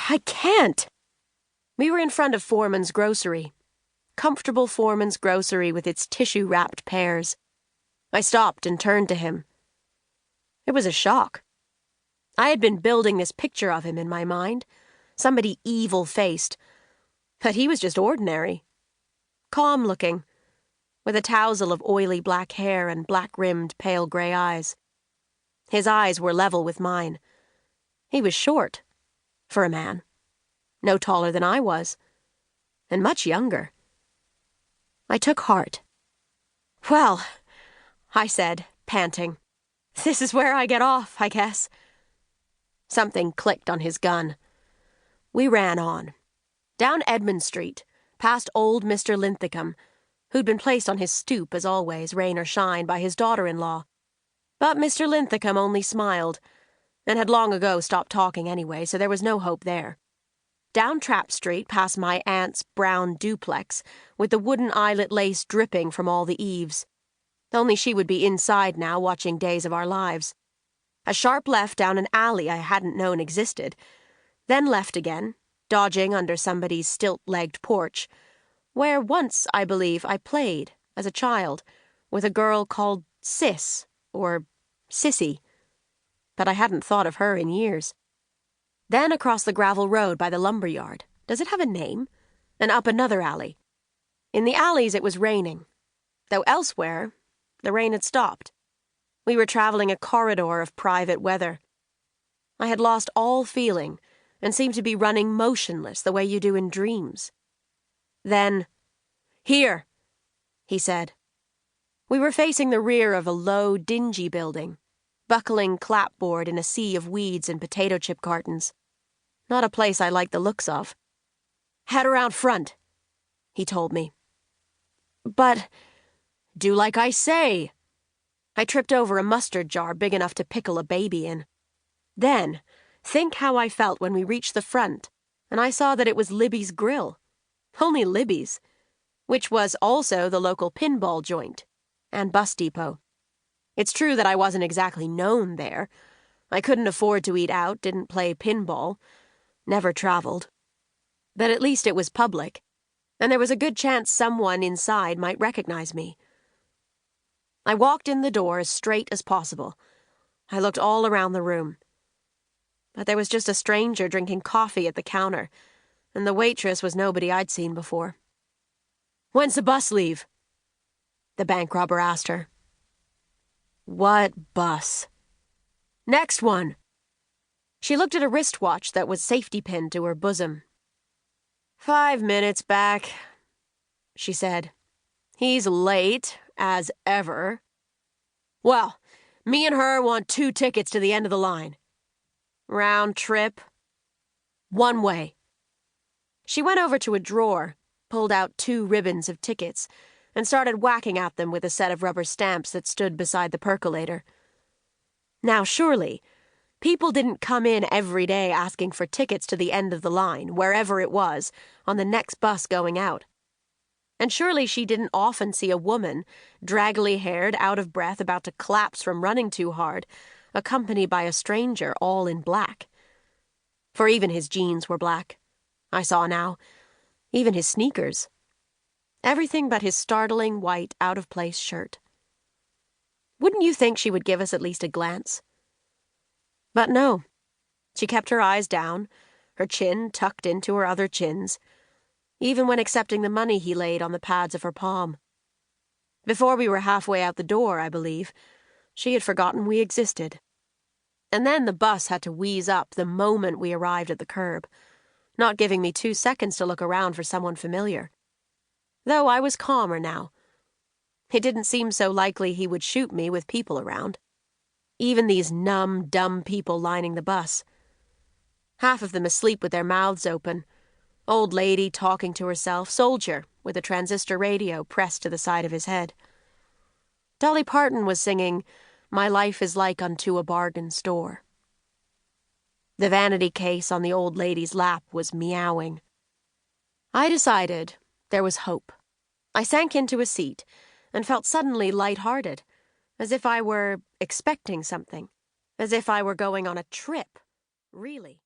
I can't. We were in front of Foreman's grocery. Comfortable Foreman's grocery with its tissue-wrapped pears. I stopped and turned to him. It was a shock. I had been building this picture of him in my mind, somebody evil-faced, but he was just ordinary. Calm-looking, with a tousle of oily black hair and black-rimmed pale grey eyes. His eyes were level with mine. He was short, for a man. No taller than I was, and much younger. I took heart. "Well," I said, panting, "this is where I get off, I guess." Something clicked on his gun. We ran on. Down Edmund Street, past old Mr. Linthicum, who'd been placed on his stoop, as always, rain or shine, by his daughter-in-law. But Mr. Linthicum only smiled, and had long ago stopped talking anyway, so there was no hope there. Down Trap Street, past my aunt's brown duplex, with the wooden eyelet lace dripping from all the eaves. Only she would be inside now, watching Days of Our Lives. A sharp left down an alley I hadn't known existed, then left again, dodging under somebody's stilt-legged porch, where once, I believe, I played, as a child, with a girl called Sis, or Sissy. But I hadn't thought of her in years. Then across the gravel road by the lumber yard. Does it have a name? And up another alley. In the alleys it was raining, though elsewhere the rain had stopped. We were traveling a corridor of private weather. I had lost all feeling and seemed to be running motionless the way you do in dreams. Then, "Here," he said. We were facing the rear of a low, dingy building, buckling clapboard in a sea of weeds and potato chip cartons. Not a place I liked the looks of. "Head around front," he told me. "But—" "Do like I say." I tripped over a mustard jar big enough to pickle a baby in. Then, think how I felt when we reached the front, and I saw that it was Libby's Grill. Only Libby's, which was also the local pinball joint and bus depot. It's true that I wasn't exactly known there. I couldn't afford to eat out, didn't play pinball, never traveled. But at least it was public, and there was a good chance someone inside might recognize me. I walked in the door as straight as possible. I looked all around the room. But there was just a stranger drinking coffee at the counter, and the waitress was nobody I'd seen before. "When's the bus leave?" the bank robber asked her. "What bus?" "Next one." She looked at a wristwatch that was safety-pinned to her bosom. 5 minutes back," she said. "He's late, as ever. Well, me and her want 2 tickets to the end of the line. Round trip. One way." She went over to a drawer, pulled out 2 ribbons of tickets, and started whacking at them with a set of rubber stamps that stood beside the percolator. Now, surely, people didn't come in every day asking for tickets to the end of the line, wherever it was, on the next bus going out. And surely she didn't often see a woman, draggily-haired, out of breath, about to collapse from running too hard, accompanied by a stranger all in black. For even his jeans were black. I saw now. Even his sneakers. Everything but his startling white, out-of-place shirt. Wouldn't you think she would give us at least a glance? But no. She kept her eyes down, her chin tucked into her other chins, even when accepting the money he laid on the pads of her palm. Before we were halfway out the door, I believe, she had forgotten we existed. And then the bus had to wheeze up the moment we arrived at the curb, not giving me 2 seconds to look around for someone familiar. Though I was calmer now. It didn't seem so likely he would shoot me with people around. Even these numb, dumb people lining the bus. Half of them asleep with their mouths open. Old lady talking to herself, soldier with a transistor radio pressed to the side of his head. Dolly Parton was singing, "My Life is Like Unto a Bargain Store." The vanity case on the old lady's lap was meowing. I decided there was hope. I sank into a seat and felt suddenly light-hearted, as if I were expecting something, as if I were going on a trip, really.